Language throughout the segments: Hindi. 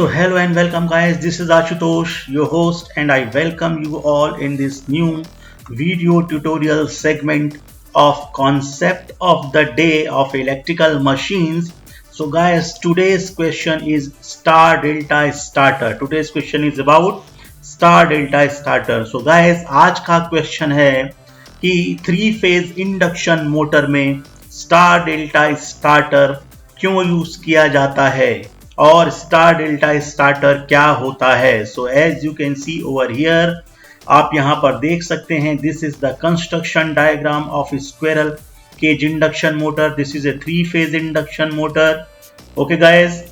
So hello and welcome guys, this is Ashutosh, your host, and I welcome you all in this new video tutorial segment of concept of the day of electrical machines. So guys, today's question is star delta starter. Today's question is about star delta starter. So guys, आज का क्वेश्चन है कि 3 फेज इंडक्शन मोटर में स्टार डेल्टा स्टार्टर क्यों यूज किया जाता है और स्टार डेल्टा स्टार्टर क्या होता है। So as you can see over here, आप यहाँ पर देख सकते हैं, this is the construction diagram of squirrel cage induction motor. This is a 3 phase induction motor. Okay guys,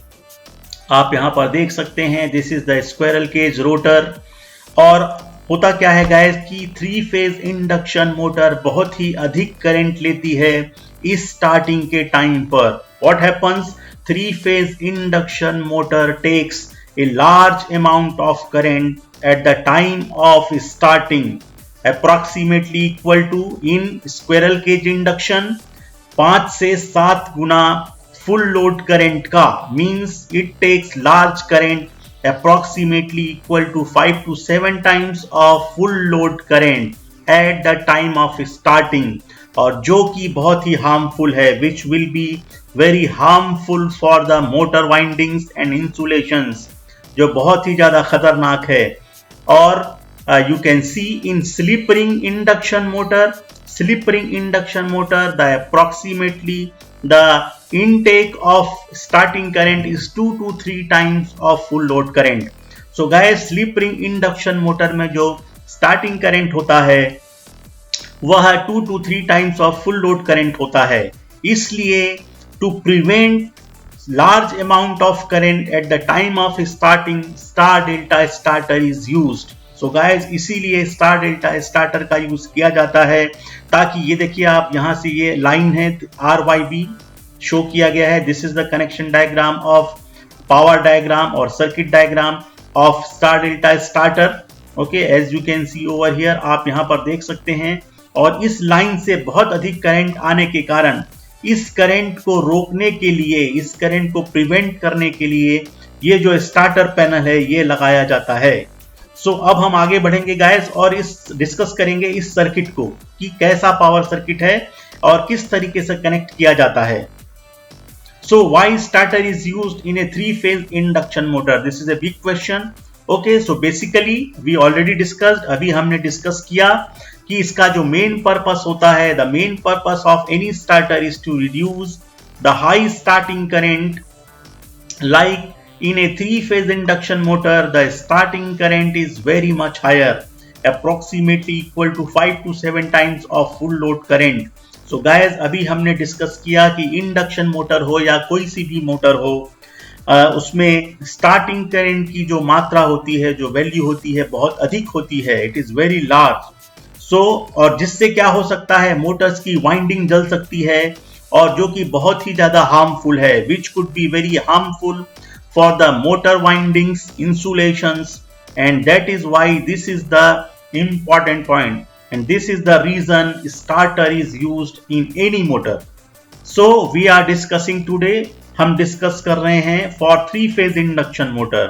आप यहाँ पर देख सकते हैं, this is the squirrel cage rotor. और होता क्या है गाइस कि 3 फेज इंडक्शन मोटर बहुत ही अधिक करंट लेती है इस स्टार्टिंग के टाइम पर। What happens, 3 phase induction motor takes a large amount of current at the time of starting, approximately equal to in squirrel cage induction 5 से 7 गुना full load current का, means it takes large current approximately equal to 5 to 7 times of full load current at the time of starting, और जो कि बहुत ही हार्मफुल है, which will be very harmful for the motor windings and insulations, जो बहुत ही ज्यादा खतरनाक है। और you can see in slip ring induction motor the approximately the intake of starting current is 2 to 3 times of full load current. So guys, slip ring induction motor में जो स्टार्टिंग करंट होता है वह 2 to 3 times of full load current होता है। इसलिए to prevent large amount of current at the time of starting, star delta starter is used. So guys, इसीलिए स्टार डेल्टा स्टार्टर का यूज किया जाता है, ताकि ये देखिए आप यहाँ से ये लाइन है RYB शो किया गया है। This is the connection diagram of power diagram और circuit diagram of star delta starter. Okay, as you can see over here, आप यहाँ पर देख सकते हैं। और इस लाइन से बहुत अधिक करंट आने के कारण इस करंट को रोकने के लिए, इस करंट को प्रिवेंट करने के लिए ये जो स्टार्टर पैनल है ये लगाया जाता है। सो अब हम आगे बढ़ेंगे गाइस और डिस्कस करेंगे इस सर्किट को कि कैसा पावर सर्किट है और किस तरीके से कनेक्ट किया जाता है। So why starter is used in a 3 phase induction motor, this is a big question. Okay, so basically we already discussed, अभी हमने डिस्कस किया कि इसका जो मेन पर्पस होता है, the main purpose of any starter is to reduce the high starting current. Like in a 3 phase induction motor, the starting current is very much higher, approximately equal to 5 to 7 times of full load current. So guys, अभी हमने डिस्कस किया कि इंडक्शन मोटर हो या कोई सी भी मोटर हो, उसमें स्टार्टिंग करंट की जो मात्रा होती है, जो वैल्यू होती है, बहुत अधिक होती है, इट इज वेरी लार्ज। सो और जिससे क्या हो सकता है, मोटर्स की वाइंडिंग जल सकती है, और जो कि बहुत ही ज्यादा हार्मफुल है, which could be very harmful for the motor windings, insulations, and that is why this is the important point, and this is the reason starter is used in any motor. So we are discussing today, हम discuss कर रहे हैं for 3 phase induction motor.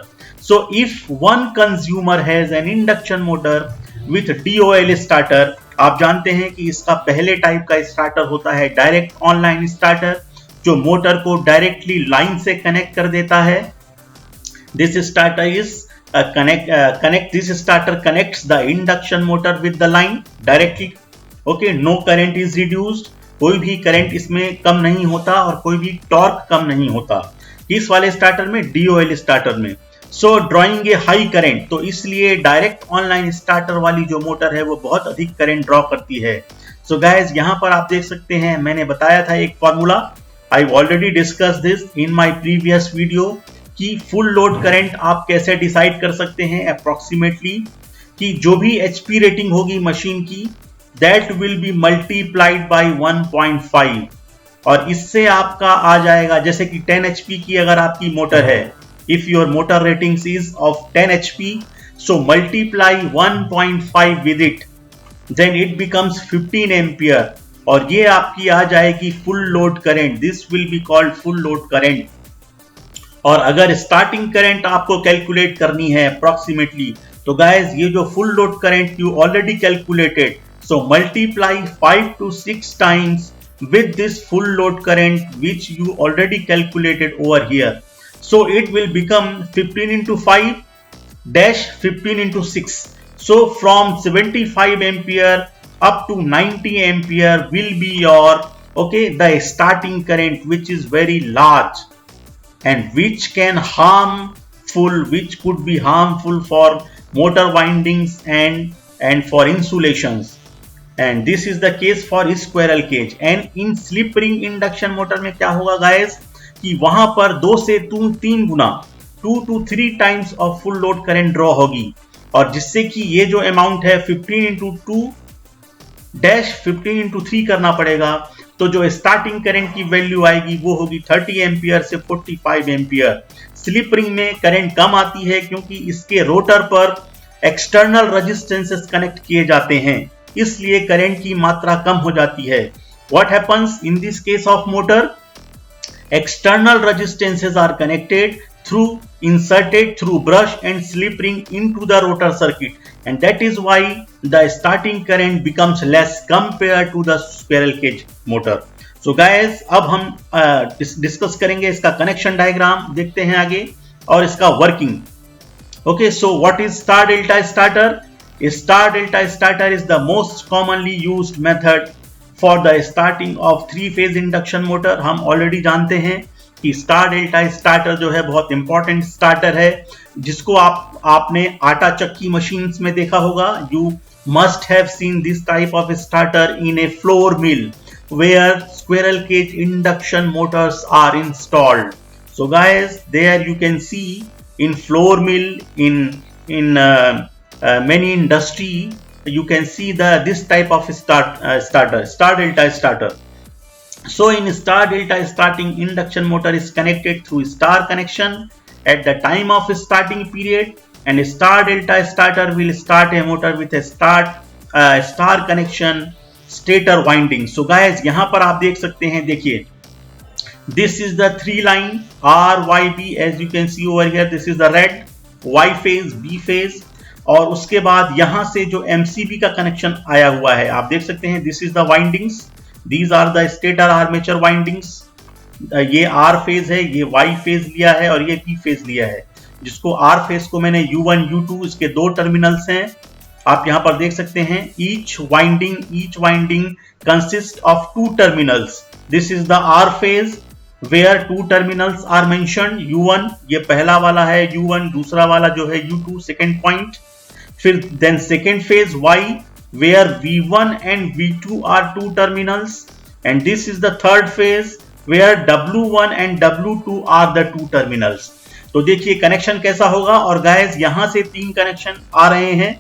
So if one consumer has an induction motor with DOL starter, आप जानते हैं कि इसका पहले टाइप का स्टार्टर होता है डायरेक्ट ऑनलाइन स्टार्टर, जो मोटर को डायरेक्टली लाइन से कनेक्ट कर देता है। This starter is this starter connects the induction motor with the line directly. Okay, no current is reduced, कोई भी करंट इसमें कम नहीं होता और कोई भी टॉर्क कम नहीं होता इस वाले स्टार्टर में, DOL स्टार्टर में। सो ड्रॉइंग ए हाई करंट, तो इसलिए डायरेक्ट ऑनलाइन स्टार्टर वाली जो मोटर है वो बहुत अधिक करंट ड्रॉ करती है। सो गाइज, यहाँ पर आप देख सकते हैं, मैंने बताया था एक formula, I already discuss this in my previous video, कि फुल लोड करंट आप कैसे डिसाइड कर सकते हैं अप्रोक्सीमेटली, कि जो भी HP रेटिंग होगी मशीन की, that will be multiplied by 1.5, और इससे आपका आ जाएगा, जैसे कि 10 HP की अगर आपकी मोटर है, if your motor ratings is of 10 HP, so multiply 1.5 with it, then it becomes 15 ampere, और ये आपकी आ जाएगी full load current. This will be called full load current. और अगर स्टार्टिंग करंट आपको कैलकुलेट करनी है अप्रोक्सीमेटली, तो गाइस ये जो full load current you already calculated, so multiply 5 to 6 times with this full load current which you already calculated over here. So it will become 15 into 5 dash 15 into 6. So from 75 ampere up to 90 ampere will be your the starting current, which is very large and which could be harmful for motor windings and for insulations. And this is the case for squirrel cage. And in slip ring induction motor में क्या होगा guys कि वहां पर 2 से 3 गुना 2 to 3 times of full load current draw होगी, और जिससे कि ये जो अमाउंट है 15 into 2 dash 15 into 3 करना पड़ेगा, तो जो स्टार्टिंग करंट की वैल्यू आएगी वो होगी 30 एम्पियर से 45 एम्पियर। स्लिप रिंग में करंट कम आती है क्योंकि इसके रोटर पर एक्सटर्नल रेजिस्टेंसेस कनेक्ट किए जाते हैं, इसलिए करंट की मात्रा कम हो जाती है। What happens in this case of motor? External resistances are inserted through brush and slip ring into the rotor circuit, and that is why the starting current becomes less compared to the squirrel cage motor. So guys, अब हम डिस्कस करेंगे इसका कनेक्शन डायग्राम, देखते हैं आगे और इसका working. Okay, so what is star delta starter? A star delta starter is the most commonly used method for the starting of 3-phase induction motor. हम ऑलरेडी जानते हैं कि स्टार डेल्टा स्टार्टर जो है बहुत इंपॉर्टेंट स्टार्टर है, जिसको आपने आटा चक्की मशीन्स में देखा होगा। You must have seen this type of starter in a flour mill where squirrel cage induction motors are installed. So guys, there you can see in floor mill, in many industry, you can see this type of starter, star delta starter. So in star delta starting, induction motor is connected through star connection at the time of starting period, and star delta starter will start a motor with a star connection stator winding. So guys, यहाँ पर आप देख सकते हैं, देखिए this is the 3 line R, Y, B, as you can see over here. This is the red, Y phase, B phase, और उसके बाद यहां से जो MCB का कनेक्शन आया हुआ है आप देख सकते हैं। This is the windings, these are the stator armature windings. ये R phase है, ये Y phase लिया है और ये B phase लिया है, जिसको R phase को मैंने U1, U2 इसके 2 टर्मिनल्स हैं, आप यहां पर देख सकते हैं। each winding consists of 2 terminals. This is the R phase where 2 terminals are mentioned. U1 ये पहला वाला है, U1 दूसरा वाला जो है U2 second point. फिर then second phase Y where V1 and V2 are 2 terminals, and this is the third phase where W1 and W2 are the 2 terminals. तो देखिए कनेक्शन कैसा होगा। और गाइस यहां से 3 कनेक्शन आ रहे हैं।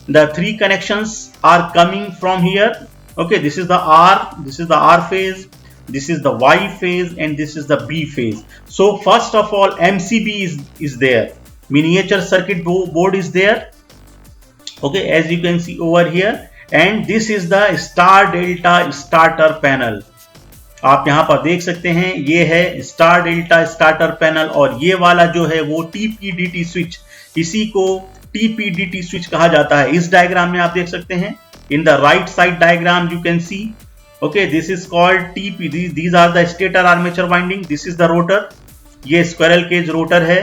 The 3 connections are coming from here. Okay, this is the R phase, this is the Y phase, and this is the B phase. So first of all, MCB is there, miniature circuit board is there, okay, as you can see over here, and this is the star delta starter panel. आप यहाँ पर देख सकते हैं, ये है स्टार डेल्टा स्टार्टर पैनल, और ये वाला जो है वो TPDT स्विच, इसी को TPDT स्विच कहा जाता है। इस डायग्राम में आप देख सकते हैं, in the right side diagram you can see, okay, this is called TP. These are the stator armature winding, this is the rotor, ये स्क्विरल केज रोटर है,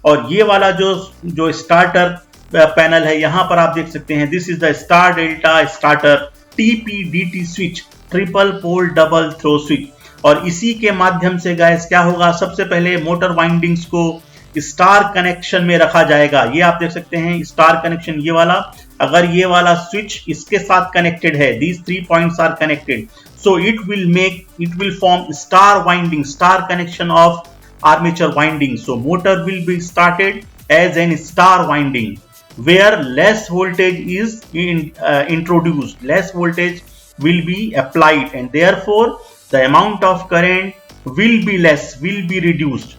और ये वाला जो स्टार्टर पैनल है यहाँ पर आप देख सकते हैं, this is the star delta starter TPDT switch, triple pole double throw switch. और इसी के माध्यम से गाइस क्या होगा, सबसे पहले मोटर वाइंडिंग्स को स्टार कनेक्शन में रखा जाएगा। ये आप देख सकते हैं स्टार कनेक्शन, ये वाला, अगर ये वाला स्विच इसके साथ कनेक्टेड है, these 3 points are connected, so it will form star winding, star connection of armature winding. So motor will be started as an star winding where less voltage is introduced, less voltage will be applied, and therefore the amount of current will be less, will be reduced.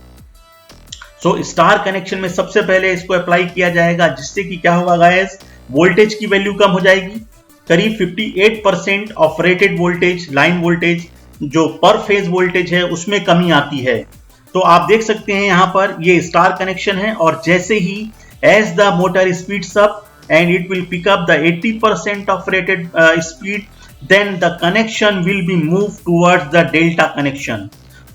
So star connection में सबसे पहले इसको अप्लाई किया जाएगा, जिससे कि क्या होगा गाइस, वोल्टेज की वैल्यू कम हो जाएगी। करीब 58% of rated voltage, line voltage जो पर फेज वोल्टेज है उसमें कमी आती है। तो आप देख सकते हैं यहाँ पर ये स्टार कनेक्शन है, और जैसे ही as the motor speeds up and it will pick up the 80% of rated speed, then the connection will be moved towards the delta connection.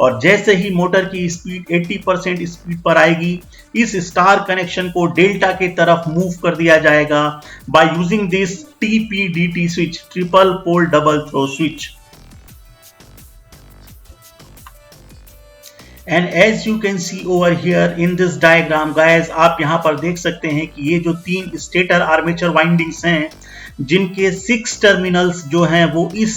और जैसे ही मोटर की स्पीड 80% स्पीड पर आएगी, इस स्टार कनेक्शन को डेल्टा की तरफ मूव कर दिया जाएगा by using this TPDT switch, triple pole double throw switch. And as you can see over here in this diagram guys, आप यहाँ पर देख सकते हैं कि ये जो 3 स्टेटर आर्मेचर वाइंडिंग्स हैं, जिनके 6 टर्मिनल्स जो हैं वो इस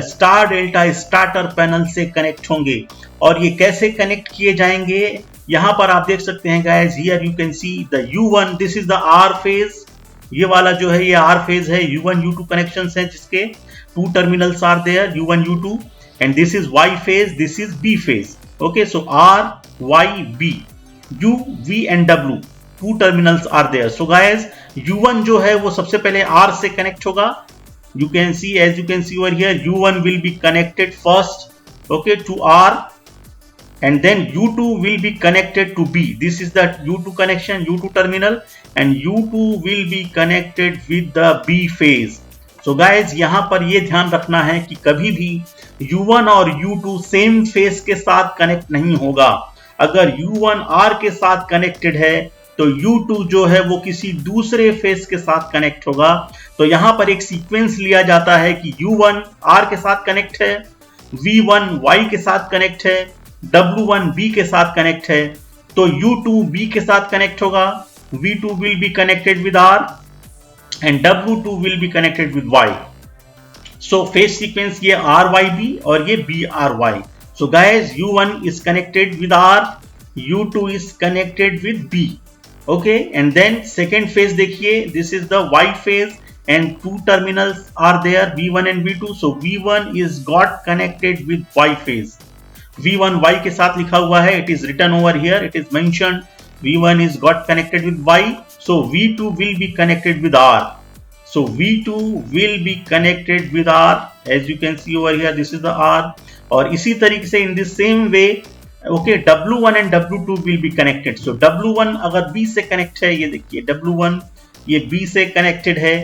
स्टार डेल्टा स्टार्टर पैनल से कनेक्ट होंगे. और ये कैसे कनेक्ट किए जाएंगे, यहाँ पर आप देख सकते हैं guys, here you can see the U1, this is the R phase. ये वाला जो है ये R phase है, U1 U2 कनेक्शंस हैं जिसके 2 terminals are there, U1 U2, and this is Y phase, this is B phase. Okay, so R, Y, B, U, V and W, 2 terminals are there. So guys, U1 जो है वो सबसे पहले R से कनेक्ट होगा. You can see, as you can see over here, U1 will be connected first, okay, to R, and then U2 will be connected to B. This is the U2 connection, U2 terminal, and U2 will be connected with the B phase. So guys, यहाँ पर ये ध्यान रखना है कि कभी भी U1 और U2 सेम फेस के साथ कनेक्ट नहीं होगा. अगर U1 R के साथ कनेक्टेड है तो U2 जो है वो किसी दूसरे फेस के साथ कनेक्ट होगा. तो यहाँ पर एक सीक्वेंस लिया जाता है कि U1 R के साथ कनेक्ट है, V1 Y के साथ कनेक्ट है, W1 B के साथ कनेक्ट है, तो U2 B के साथ कनेक्ट होगा, V2 will be connected with R and W2 will be connected with Y. So phase sequence ये RYB और ये BRY. So guys, U1 is connected with R, U2 is connected with B. Okay, and then second phase देखिए, this is the Y phase and 2 terminals are there, V1 and V2. So V1 is got connected with Y phase. V1 Y के साथ लिखा हुआ है, it is written over here, it is mentioned V1 is got connected with Y. So V2 will be connected with R. So V2 will be connected with R. As you can see over here, this is the R. और इसी तरीके से in the same way, okay, W1 and W2 will be connected. So W1 अगर B से कनेक्ट है, ये देखिए W1 ये B से कनेक्टेड है,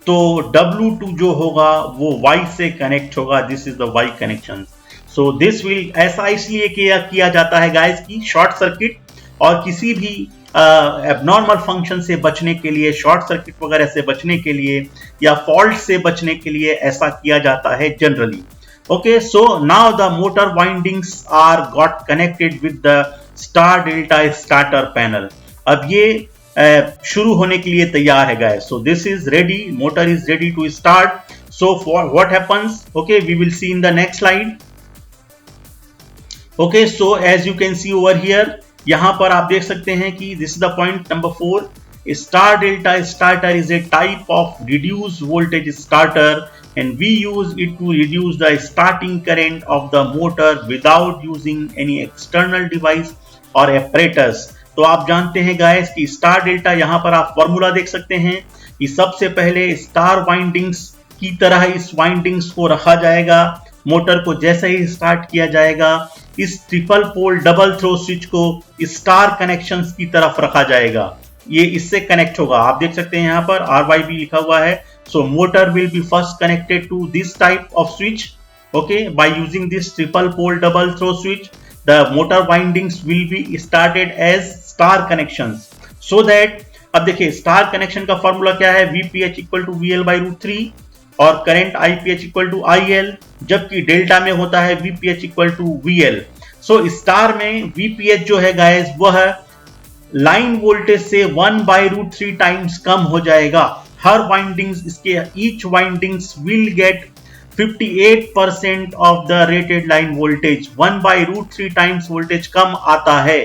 तो W2 जो होगा वो Y से कनेक्ट होगा. This is the Y connection. So this will, ऐसा इसलिए किया जाता है guys कि शॉर्ट सर्किट और किसी भी एबनॉर्मल फंक्शन से बचने के लिए, शॉर्ट सर्किट वगैरह से बचने के लिए या फॉल्ट से बचने के लिए ऐसा किया जाता है generally. Okay, so now the motor windings are got connected with the star delta starter panel. अब ये शुरू होने के लिए तैयार है guys. So this is ready, motor is ready to start. So for what happens, okay, we will see in the next slide. Okay, so as you can see over here, यहां पर आप देख सकते हैं कि this is the point number 4. Star delta starter is a type of reduce voltage starter and we use it to reduce the starting current of the motor without using any external device or apparatus. तो आप जानते हैं गाइस कि स्टार डेल्टा, यहाँ पर आप फॉर्मूला देख सकते हैं कि सबसे पहले स्टार वाइंडिंग्स की तरह इस वाइंडिंग्स को रखा जाएगा. मोटर को जैसे ही स्टार्ट किया जाएगा, इस triple pole double throw switch को स्टार कनेक्शंस की तरफ रखा जाएगा. ये इससे कनेक्ट होगा. आप देख सकते हैं यहाँ पर RYB लिखा हुआ है. So motor will be first connected to this type of switch. Okay, by using this triple pole double throw switch, the motor windings will be started as star connections. So that, अब देखिए स्टार कनेक्शन का फॉर्मूला क्या है, VPH equal to VL by root 3 और current IPH equal to IL, जबकि डेल्टा में होता है VPH equal to VL. So star में VPH जो है गाइस वह लाइन वोल्टेज से 1 बाई रूट 3 टाइम्स कम हो जाएगा. हर वाइंडिंग्स इसके each windings will get 58% of the rated line voltage. 1 by root 3 times voltage कम आता है.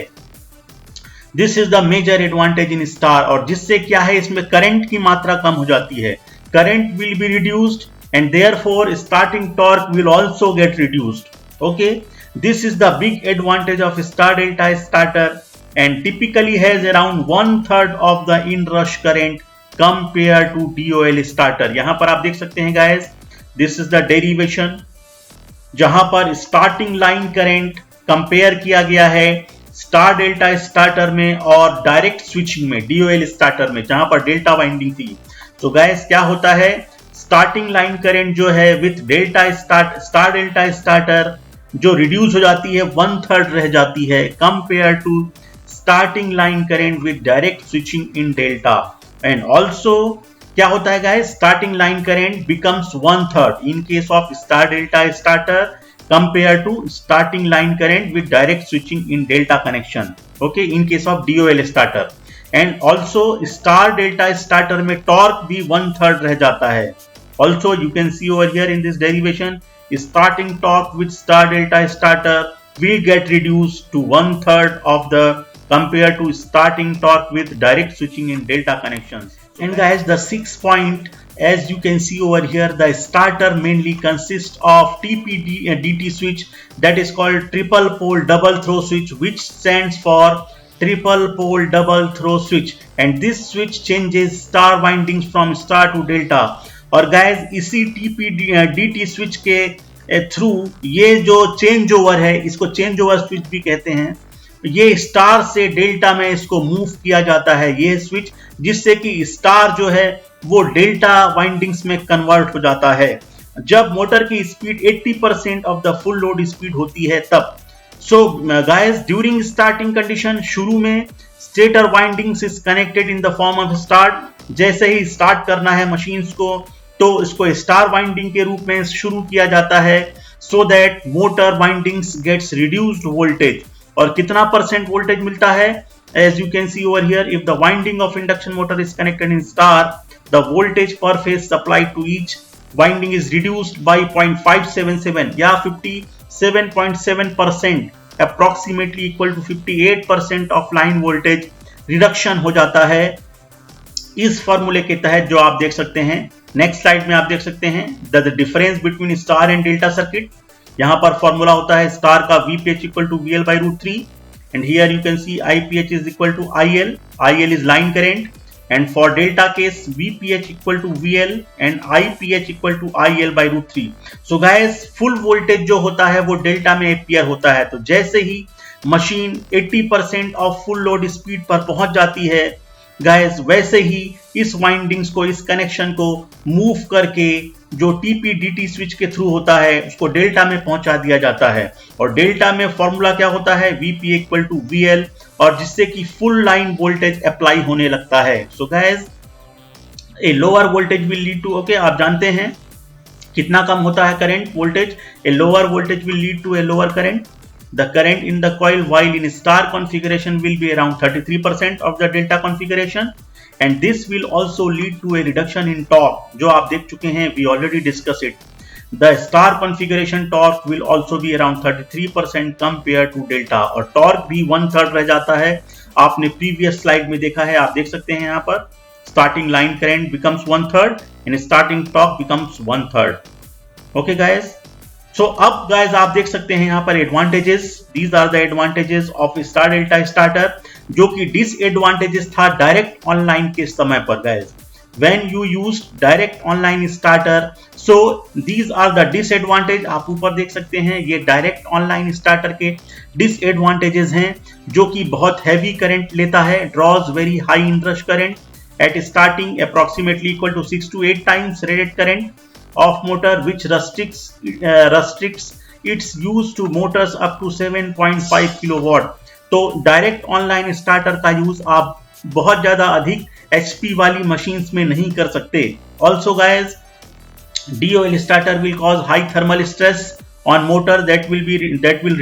This is the major advantage in star. और जिससे क्या है, इसमें करंट की मात्रा कम हो जाती है. Current will be reduced and therefore starting torque will also get reduced. Okay, this is the big advantage of star delta starter and typically has around 1/3 of the in-rush current compared to DOL starter. यहां पर आप देख सकते हैं guys, this is the derivation, जहां पर starting line current कंपेयर किया गया है स्टार डेल्टा स्टार्टर में और डायरेक्ट स्विचिंग में, DOL स्टार्टर में, जहां पर डेल्टा वाइंडिंग थी। तो गाइस क्या होता है, स्टार्टिंग लाइन करंट जो है विथ स्टार डेल्टा स्टार्टर जो रिड्यूस हो जाती है 1/3 रह जाती है compare to starting line current with direct switching in delta. And also क्या होता है guys, starting line current becomes 1/3 in case of star delta starter compared to starting line current with direct switching in delta connection, okay, in case of DOL starter। and also star delta starter में torque भी 1/3 रह जाता है। also you can see over here in this derivation starting torque with star delta starter will get reduced to 1/3 of the compared to starting torque with direct switching in delta connections। and guys, the 6th point, as you can see over here, the starter mainly consists of TPDT switch, that is called triple pole double throw switch, which stands for triple pole double throw switch, and this switch changes star windings from star to delta। और guys, इसी TPDT switch के थ्रू ये जो चेंज ओवर है, इसको चेंज ओवर स्विच भी कहते हैं, ये स्टार से डेल्टा में इसको मूव किया जाता है ये स्विच, जिससे कि स्टार जो है वो डेल्टा वाइंडिंग्स में कन्वर्ट हो जाता है जब मोटर की speed 80% of the full load speed होती है तब। So guys, during starting condition, शुरू में stator windings is connected in the form of start. जैसे ही स्टार्ट करना है मशीन्स को तो इसको स्टार वाइंडिंग के रूप में शुरू किया जाता है, so that motor windings gets reduced voltage. और कितना परसेंट वोल्टेज मिलता है, as you can see over here, if the winding of induction motor is connected in star, the voltage per phase supplied to each winding is reduced by 0.577 या 57.7%, approximately equal to 58% of line voltage reduction हो जाता है इस फॉर्मूले के तहत, जो आप देख सकते हैं नेक्स्ट स्लाइड में। आप देख सकते हैं the difference between star and delta circuit. यहाँ पर फॉर्मूला होता है स्टार का VPH equal to VL/√3, and here you can see IPH is equal to IL is line current, and for delta case VPH equal to VL and IPH equal to IL/√3। so guys, full voltage जो होता है वो डेल्टा में एपियर होता है। तो जैसे ही machine 80% of full load speed पर पहुंच जाती है गाइस, वैसे ही इस वाइंडिंग्स को, इस कनेक्शन को मूव करके जो TPDT स्विच के थ्रू होता है उसको डेल्टा में पहुंचा दिया जाता है। और डेल्टा में फॉर्मूला क्या होता है, VP इक्वल टू VL, और जिससे कि फुल लाइन वोल्टेज अप्लाई होने लगता है। So guys, a lower voltage will lead to, okay, आप जानते हैं कितना कम होता है current voltage, a lower voltage will lead to a lower current. The current in the coil while in star configuration will be around 33% of the delta configuration, and this will also lead to a reduction in torque, जो आप देख चुके हैं, we already discussed it। The star configuration torque will also be around 33% compared to delta, और torque भी 1/3 रह जाता है। आपने previous slide में देखा है, आप देख सकते हैं यहाँ पर starting line current becomes 1/3 and starting torque becomes 1/3। Okay guys, so अब guys आप देख सकते हैं यहाँ पर advantages, these are the advantages of star delta starter, जो कि डिसएडवांटेजेस था डायरेक्ट ऑनलाइन के समय पर guys। when you use direct online starter, so these are the disadvantage, आप ऊपर देख सकते हैं ये डायरेक्ट ऑनलाइन स्टार्टर के डिसएडवांटेजेस हैं, जो कि बहुत हैवी करंट लेता है, draws very high inrush current at starting approximately equal to 6 to 8 times rated current of motor, which restricts its use to motors up to 7.5 kilowatt। तो डायरेक्ट ऑनलाइन स्टार्टर का यूज आप बहुत ज्यादा अधिक HP वाली मशीन्स में नहीं कर सकते। Also guys, DOL starter will cause high thermal stress on motor that will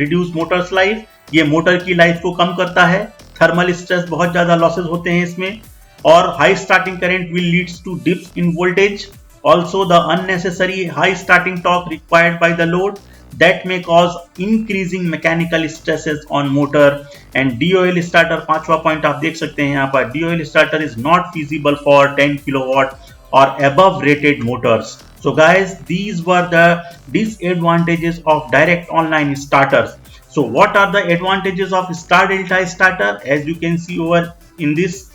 reduce motor's life। ये मोटर की लाइफ को कम करता है, थर्मल स्ट्रेस बहुत ज्यादा लॉसेस होते हैं इसमें, और high starting current will leads to dips in voltage। Also, the unnecessary high starting torque required by the load that may cause increasing mechanical stresses on motor। and DOL starter, पांचवा पॉइंट आप देख सकते हैं यहाँ पर, DOL starter is not feasible for 10 kilowatt or above rated motors। So guys, these were the disadvantages of direct online starters। So what are the advantages of star delta starter? As you can see over in this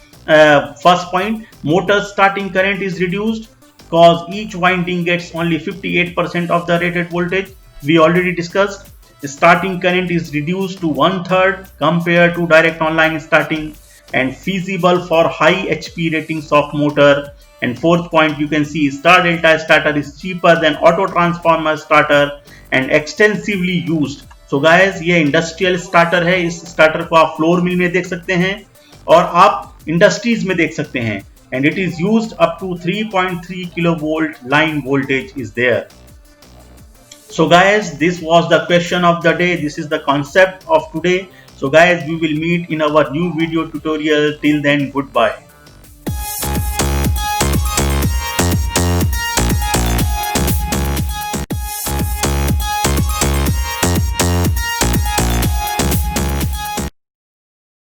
first point, motor starting current is reduced cause each winding gets only 58% of the rated voltage, we already discussed। starting current is reduced to 1/3 compared to direct online starting, and feasible for high HP ratings of motor. And fourth point, you can see star delta starter is cheaper than auto transformer starter and extensively used. So guys, ये इंडस्ट्रियल स्टार्टर है. इस स्टार्टर को आप फ्लोर मिल में देख सकते हैं और आप इंडस्ट्रीज में देख सकते हैं. And it is used up to 3.3 kilovolt line voltage is there. So guys, this was the question of the day. This is the concept of today. So guys, we will meet in our new video tutorial. Till then, goodbye.